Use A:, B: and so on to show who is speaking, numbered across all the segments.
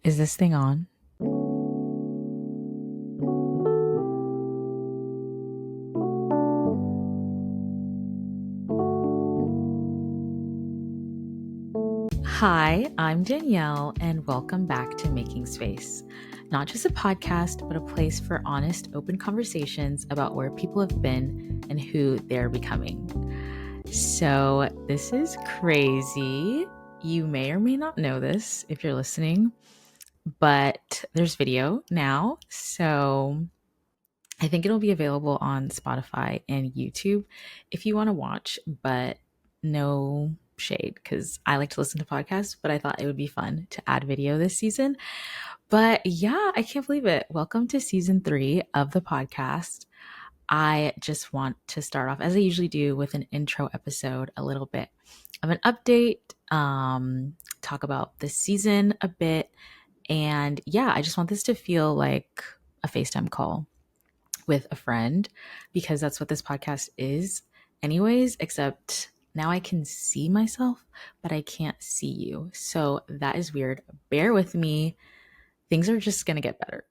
A: Is this thing on? Hi, I'm Danielle, and welcome back to Making Space. Not just a podcast, but a place for honest, open conversations about where people have been and who they're becoming. So, this is crazy. You may or may not know this if you're listening, but there's video now. So, I think it'll be available on Spotify and YouTube if you want to watch, but no shade because I like to listen to podcasts, but I thought it would be fun to add video this season. But yeah, I can't believe it. Welcome to season 3 of the podcast. I just want to start off, as I usually do, with an intro episode, a little bit of an update, talk about this season a bit. And yeah, I just want this to feel like a FaceTime call with a friend because that's what this podcast is, anyways, except now I can see myself, but I can't see you. So that is weird. Bear with me. Things are just going to get better.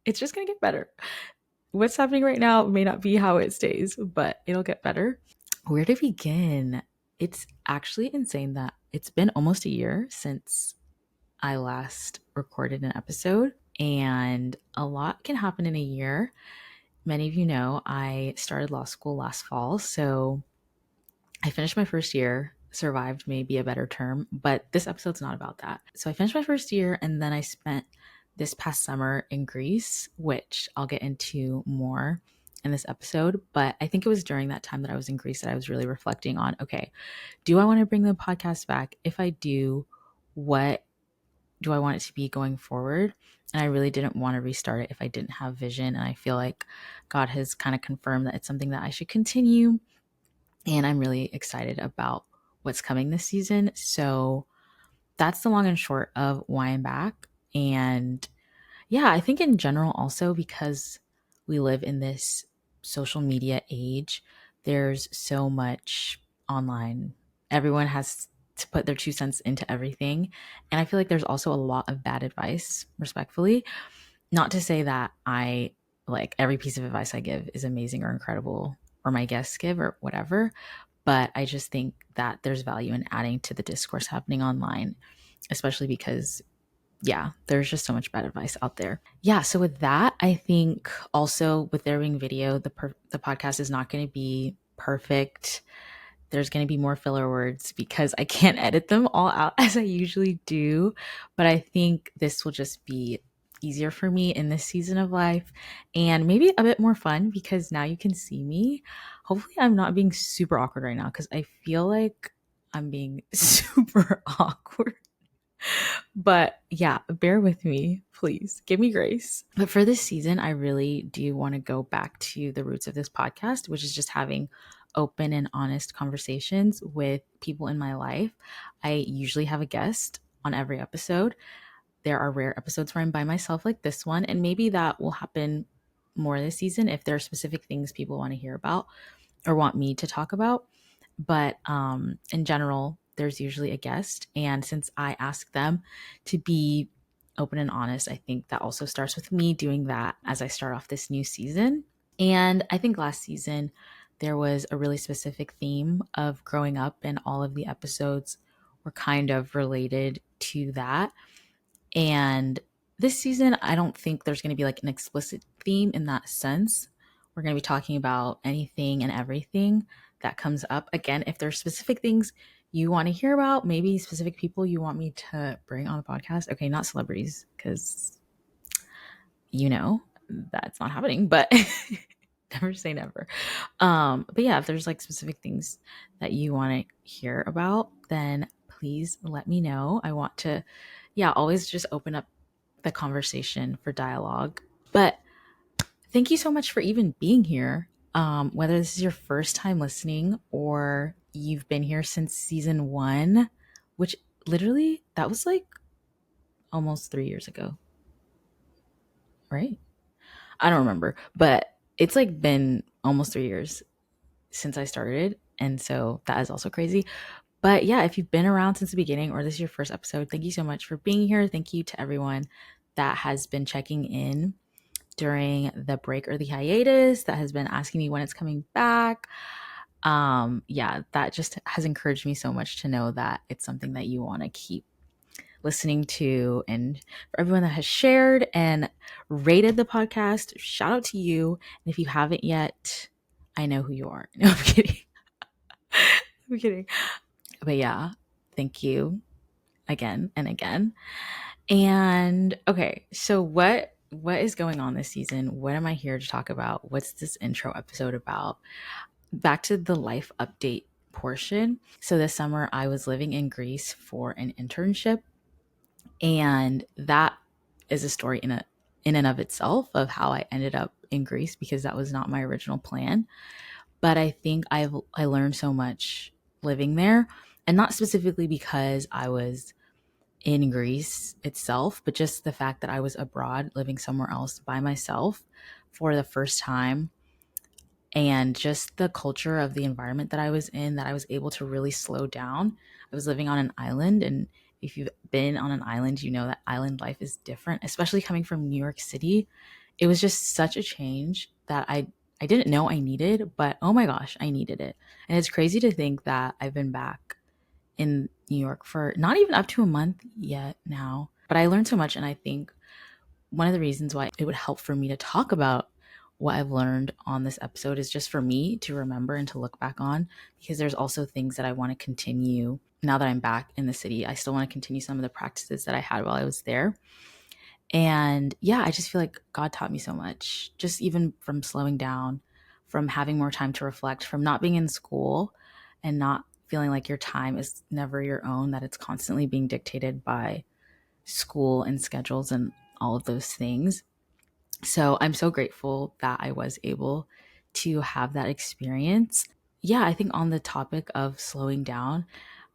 A: It's just going to get better. What's happening right now may not be how it stays, but it'll get better. Where to begin? It's actually insane that it's been almost a year since I last recorded an episode, and a lot can happen in a year. Many of you know I started law school last fall, so I finished my first year, survived may be a better term, but this episode's not about that. So I finished my first year and then I spent this past summer in Greece, which I'll get into more in this episode. But I think it was during that time that I was in Greece that I was really reflecting on, okay, do I want to bring the podcast back? If I do, what do I want it to be going forward? And I really didn't want to restart it if I didn't have vision. And I feel like God has kind of confirmed that it's something that I should continue. And I'm really excited about what's coming this season. So that's the long and short of why I'm back. And yeah, I think in general, also because we live in this social media age, there's so much online. Everyone has to put their 2 cents into everything. And I feel like there's also a lot of bad advice, respectfully. Not to say that I like every piece of advice I give is amazing or incredible, or my guests give or whatever. But I just think that there's value in adding to the discourse happening online, especially because yeah, there's just so much bad advice out there. Yeah, so with that, I think also with there being video, the podcast is not going to be perfect. There's going to be more filler words because I can't edit them all out as I usually do, but I think this will just be easier for me in this season of life and maybe a bit more fun because now you can see me. Hopefully I'm not being super awkward right now because I feel like I'm being super awkward. But yeah, bear with me, please. Give me grace. But for this season, I really do want to go back to the roots of this podcast, which is just having open and honest conversations with people in my life. I usually have a guest on every episode. There are rare episodes where I'm by myself, like this one, and maybe that will happen more this season if there are specific things people want to hear about or want me to talk about. But in general, there's usually a guest. And since I ask them to be open and honest, I think that also starts with me doing that as I start off this new season. And I think last season, there was a really specific theme of growing up, and all of the episodes were kind of related to that. And this season, I don't think there's going to be like an explicit theme in that sense. We're going to be talking about anything and everything that comes up. Again, if there's specific things you want to hear about, maybe specific people you want me to bring on the podcast. Okay, not celebrities, because you know that's not happening, but never say never. But yeah, if there's like specific things that you want to hear about, then please let me know. I want to, yeah, always just open up the conversation for dialogue. But thank you so much for even being here. Whether this is your first time listening or you've been here since season 1, which literally that was like almost 3 years ago, right? I don't remember, but it's like been almost 3 years since I started. And so that is also crazy. But yeah, if you've been around since the beginning or this is your first episode, thank you so much for being here. Thank you to everyone that has been checking in during the break or the hiatus, that has been asking me when it's coming back. Yeah, that just has encouraged me so much to know that it's something that you want to keep listening to. And for everyone that has shared and rated the podcast, shout out to you. And if you haven't yet, I know who you are. No, I'm kidding. I'm kidding. But yeah, thank you again and again. And okay, so what is going on this season? What am I here to talk about? What's this intro episode about? Back to the life update portion. So this summer I was living in Greece for an internship, and that is a story in and of itself of how I ended up in Greece, because that was not my original plan. But I think I learned so much living there, and not specifically because I was in Greece itself, but just the fact that I was abroad living somewhere else by myself for the first time, and just the culture of the environment that I was in, that I was able to really slow down. I was living on an island, and if you've been on an island, you know that island life is different, especially coming from New York City. It was just such a change that I didn't know I needed, but oh my gosh, I needed it. And it's crazy to think that I've been back in New York for not even up to a month yet now. But I learned so much, and I think one of the reasons why it would help for me to talk about what I've learned on this episode is just for me to remember and to look back on, because there's also things that I want to continue now that I'm back in the city. I still want to continue some of the practices that I had while I was there. And yeah, I just feel like God taught me so much, just even from slowing down, from having more time to reflect, from not being in school and not feeling like your time is never your own, that it's constantly being dictated by school and schedules and all of those things. So I'm so grateful that I was able to have that experience. Yeah, I think on the topic of slowing down,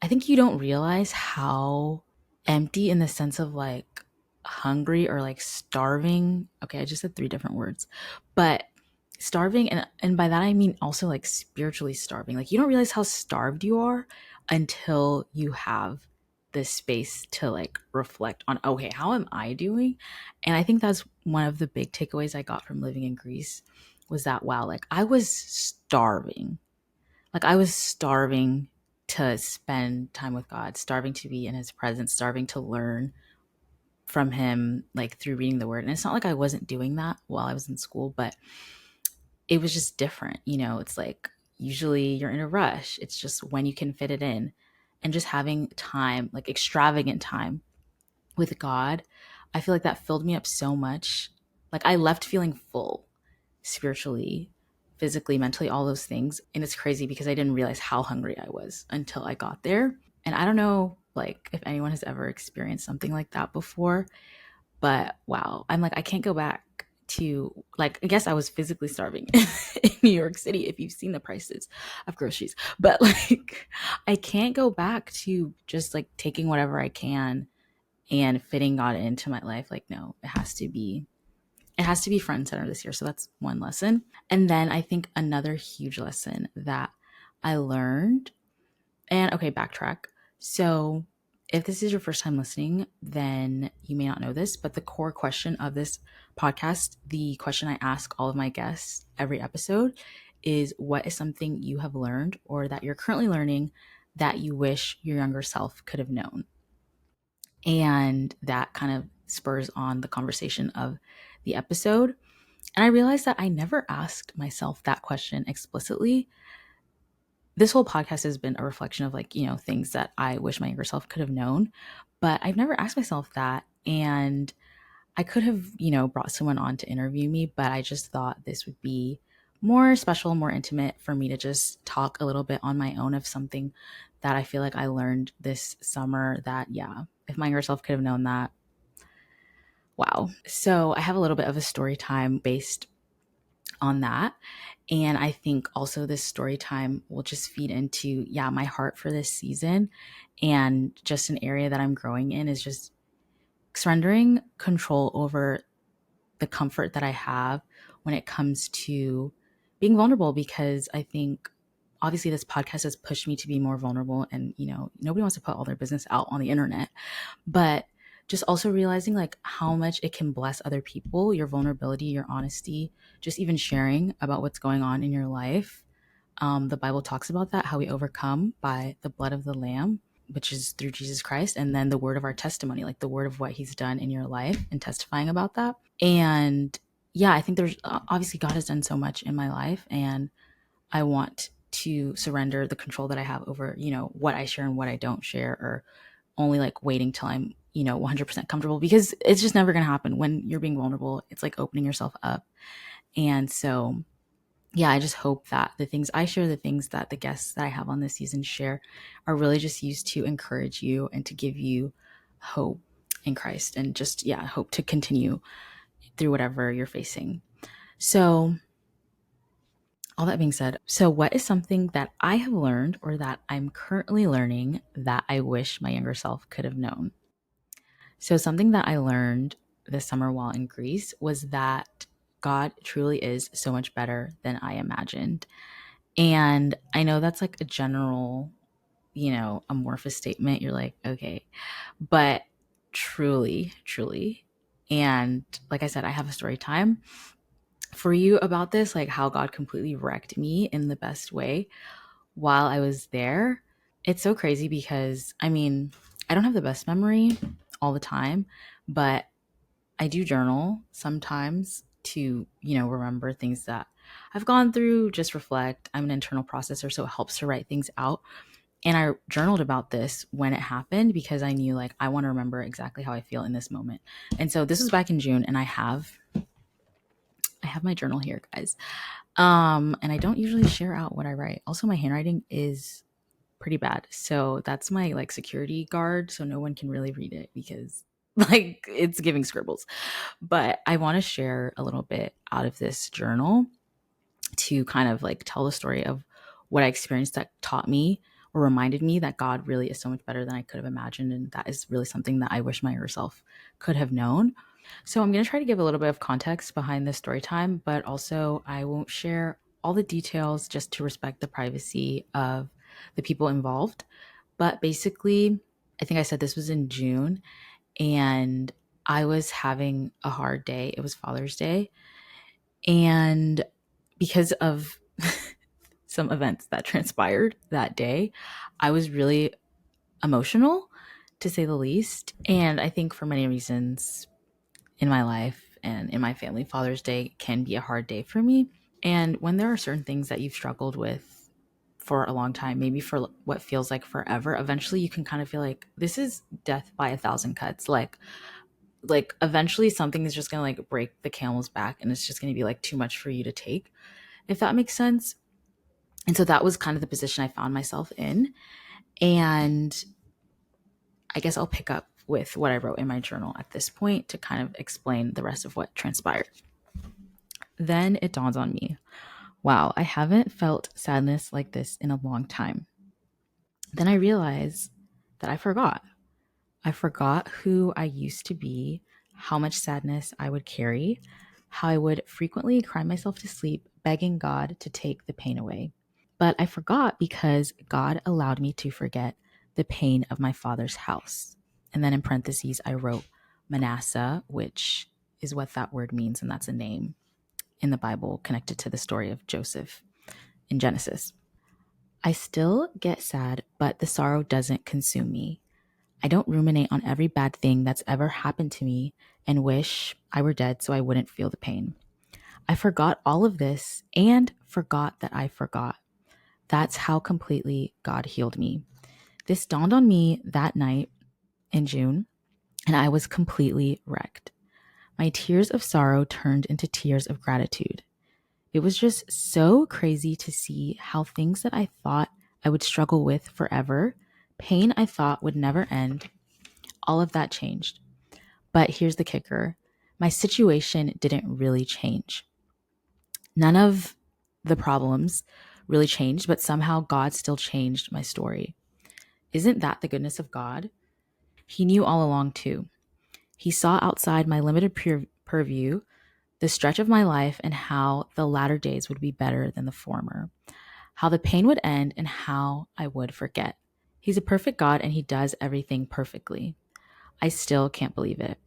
A: I think you don't realize how empty, in the sense of like hungry or like starving. Okay, I just said three different words. But starving, and by that I mean also like spiritually starving. Like you don't realize how starved you are until you have this space to like reflect on, okay, how am I doing? And I think that's one of the big takeaways I got from living in Greece, was that wow, like I was starving. Like I was starving to spend time with God, starving to be in his presence, starving to learn from him, like through reading the word. And it's not like I wasn't doing that while I was in school, but it was just different. You know, it's like usually you're in a rush. It's just when you can fit it in. And just having time, like extravagant time with God, I feel like that filled me up so much. Like I left feeling full spiritually, physically, mentally, all those things. And it's crazy because I didn't realize how hungry I was until I got there. And I don't know like if anyone has ever experienced something like that before, but wow, I'm like I can't go back to, like, I guess I was physically starving in New York City if you've seen the prices of groceries. But like I can't go back to just like taking whatever I can and fitting God into my life. Like no, it has to be front and center this year. So that's one lesson. And then I think another huge lesson that I learned, and okay, backtrack. So if this is your first time listening, then you may not know this, but the core question of this podcast, the question I ask all of my guests every episode, is what is something you have learned or that you're currently learning that you wish your younger self could have known? And that kind of spurs on the conversation of the episode. And I realized that I never asked myself that question explicitly. This whole podcast has been a reflection of like, things that I wish my younger self could have known, but I've never asked myself that. And I could have, brought someone on to interview me, but I just thought this would be more special, more intimate for me to just talk a little bit on my own of something that I feel like I learned this summer that, yeah, if my younger self could have known that, wow. So I have a little bit of a story time based on that. And I think also this story time will just feed into, yeah, my heart for this season. And just an area that I'm growing in is just surrendering control over the comfort that I have when it comes to being vulnerable. Because I think obviously this podcast has pushed me to be more vulnerable, and nobody wants to put all their business out on the internet, but just also realizing like how much it can bless other people, your vulnerability, your honesty, just even sharing about what's going on in your life. The Bible talks about that, how we overcome by the blood of the Lamb, which is through Jesus Christ, and then the word of our testimony, like the word of what he's done in your life and testifying about that. And yeah, I think there's obviously God has done so much in my life, and I want to surrender the control that I have over, what I share and what I don't share, or only like waiting till I'm, 100% comfortable, because it's just never going to happen when you're being vulnerable. It's like opening yourself up. And so, yeah, I just hope that the things I share, the things that the guests that I have on this season share, are really just used to encourage you and to give you hope in Christ, and just, yeah, hope to continue through whatever you're facing. So, all that being said, so what is something that I have learned or that I'm currently learning that I wish my younger self could have known? So, something that I learned this summer while in Greece was that God truly is so much better than I imagined. And I know that's like a general, amorphous statement. You're like, okay, but truly, truly. And like I said, I have a story time for you about this, like how God completely wrecked me in the best way while I was there. It's so crazy because, I mean, I don't have the best memory all the time, but I do journal sometimes to, remember things that I've gone through, just reflect. I'm an internal processor, so it helps to write things out. And I journaled about this when it happened because I knew like I want to remember exactly how I feel in this moment. And so this was back in June, and I have my journal here, guys. And I don't usually share out what I write. Also, my handwriting is pretty bad. So that's my like security guard. So no one can really read it because like it's giving scribbles. But I want to share a little bit out of this journal to kind of like tell the story of what I experienced that taught me or reminded me that God really is so much better than I could have imagined. And that is really something that I wish my younger self could have known. So I'm going to try to give a little bit of context behind this story time, but also I won't share all the details just to respect the privacy of the people involved. But basically, I think I said this was in June, and I was having a hard day. It was Father's Day. And because of some events that transpired that day, I was really emotional, to say the least. And I think for many reasons in my life and in my family, Father's Day can be a hard day for me. And when there are certain things that you've struggled with for a long time, maybe for what feels like forever, eventually you can kind of feel like this is death by a thousand cuts. Like eventually something is just going to like break the camel's back, and it's just going to be like too much for you to take, if that makes sense. And so that was kind of the position I found myself in. And I guess I'll pick up with what I wrote in my journal at this point to kind of explain the rest of what transpired. Then it dawns on me, wow, I haven't felt sadness like this in a long time. Then I realize that I forgot. I forgot who I used to be, how much sadness I would carry, how I would frequently cry myself to sleep, begging God to take the pain away. But I forgot because God allowed me to forget the pain of my father's house. And then in parentheses, I wrote Manasseh, which is what that word means. And that's a name in the Bible connected to the story of Joseph in Genesis. I still get sad, but the sorrow doesn't consume me. I don't ruminate on every bad thing that's ever happened to me and wish I were dead so I wouldn't feel the pain. I forgot all of this and forgot that I forgot. That's how completely God healed me. This dawned on me that night in June, and I was completely wrecked. My tears of sorrow turned into tears of gratitude. It was just so crazy to see how things that I thought I would struggle with forever, pain I thought would never end, all of that changed. But here's the kicker. My situation didn't really change. None of the problems really changed, but somehow God still changed my story. Isn't that the goodness of God? He knew all along too. He saw outside my limited purview, the stretch of my life, and how the latter days would be better than the former. how the pain would end, and how I would forget. He's a perfect God and he does everything perfectly. I still can't believe it.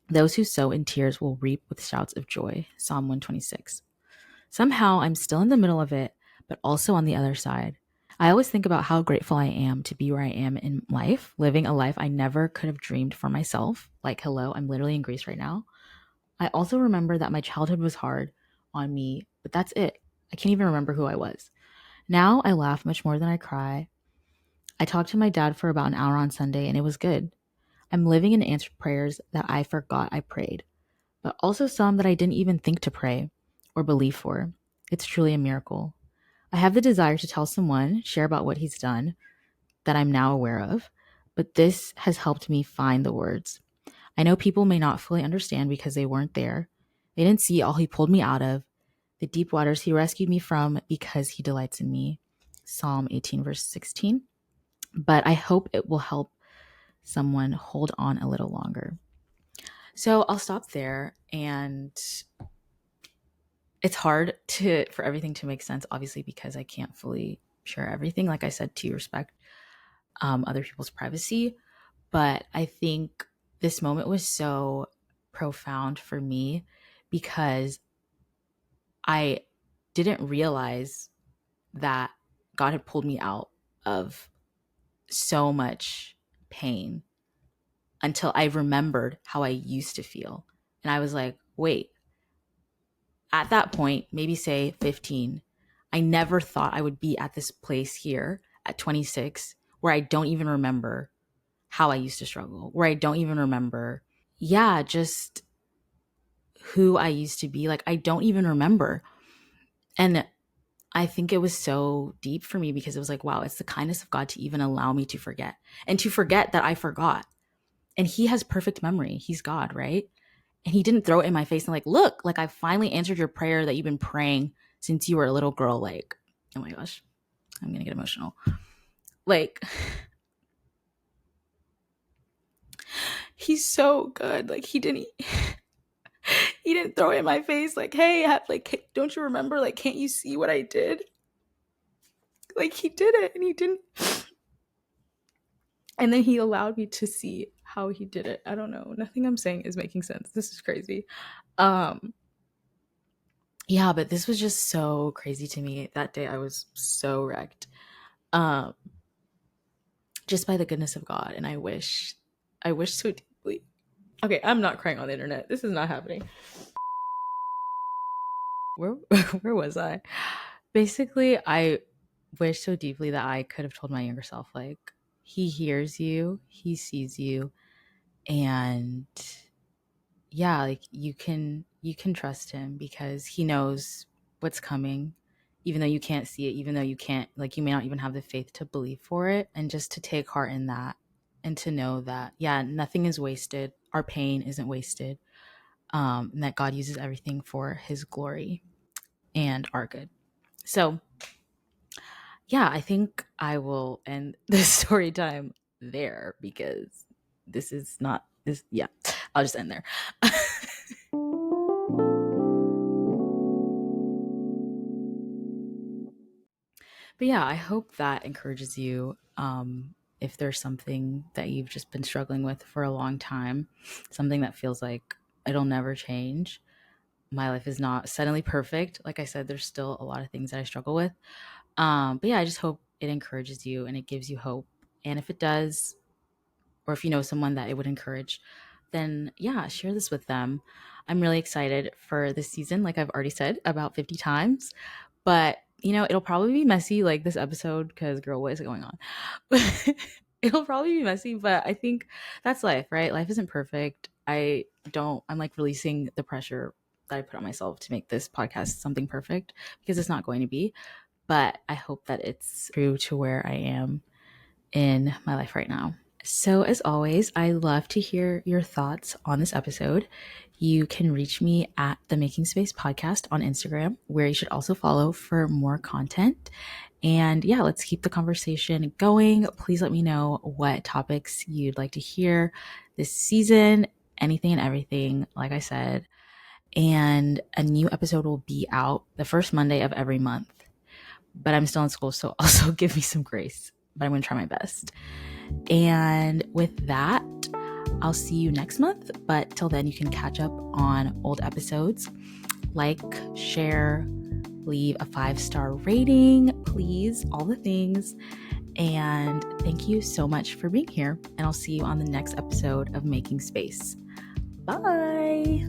A: Those who sow in tears will reap with shouts of joy. Psalm 126. Somehow I'm still in the middle of it, but also on the other side. I always think about how grateful I am to be where I am in life, living a life I never could have dreamed for myself. Like, hello, I'm literally in Greece right now. I also remember that my childhood was hard on me, but that's it. I can't even remember who I was. Now I laugh much more than I cry. I talked to my dad for about an hour on Sunday and it was good. I'm living in answered prayers that I forgot I prayed, but also some that I didn't even think to pray or believe for. It's truly a miracle. I have the desire to tell someone, share about what he's done that I'm now aware of, but this has helped me find the words. I know people may not fully understand because they weren't there. They didn't see all he pulled me out of, the deep waters he rescued me from because he delights in me. Psalm 18, verse 16. But I hope it will help someone hold on a little longer. So I'll stop there, and it's hard for everything to make sense, obviously, because I can't fully share everything. Like I said, to respect other people's privacy. But I think this moment was so profound for me because I didn't realize that God had pulled me out of so much pain until I remembered how I used to feel. And I was like, wait, at that point, maybe say 15, I never thought I would be at this place here at 26 where I don't even remember how I used to struggle, where I don't even remember, just who I used to be. Like, I don't even remember. And I think it was so deep for me because it was like, wow, it's the kindness of God to even allow me to forget and to forget that I forgot. And he has perfect memory. He's God, right? And he didn't throw it in my face and like, look, like I finally answered your prayer that you've been praying since you were a little girl. Like, oh my gosh, I'm going to get emotional. Like, he's so good. Like, he didn't throw it in my face like, hey, don't you remember? Like, can't you see what I did? Like, he did it and he didn't. And then he allowed me to see how he did it. I don't know. Nothing I'm saying is making sense. This is crazy. Yeah, but this was just so crazy to me. That day I was so wrecked. Just by the goodness of God. And I wish so deeply. Okay, I'm not crying on the internet. This is not happening. Where was I? Basically, I wish so deeply that I could have told my younger self, like, he hears you, he sees you, and yeah, like you can trust him because he knows what's coming, even though you can't see it, even though you can't, like, you may not even have the faith to believe for it, and just to take heart in that and to know that, yeah, nothing is wasted. Our pain isn't wasted. And that God uses everything for his glory and our good. So yeah, I think I will end this story time there because this is not this. Yeah, I'll just end there. But yeah, I hope that encourages you. If there's something that you've just been struggling with for a long time, something that feels like it'll never change. My life is not suddenly perfect. Like I said, there's still a lot of things that I struggle with. But yeah, I just hope it encourages you and it gives you hope. And if it does, or if you know someone that it would encourage, then yeah, share this with them. I'm really excited for this season, like I've already said about 50 times. But it'll probably be messy like this episode because girl, what is going on? It'll probably be messy, but I think that's life, right? Life isn't perfect. I'm like releasing the pressure that I put on myself to make this podcast something perfect because it's not going to be. But I hope that it's true to where I am in my life right now. So, as always, I love to hear your thoughts on this episode. You can reach me at the Making Space podcast on Instagram, where you should also follow for more content. And yeah, let's keep the conversation going. Please let me know what topics you'd like to hear this season, anything and everything, like I said. And a new episode will be out the first Monday of every month. but I'm still in school, so also give me some grace. But I'm going to try my best. And with that, I'll see you next month. But till then, you can catch up on old episodes. Like, share, leave a 5-star rating, please, all the things. And thank you so much for being here. And I'll see you on the next episode of Making Space. Bye.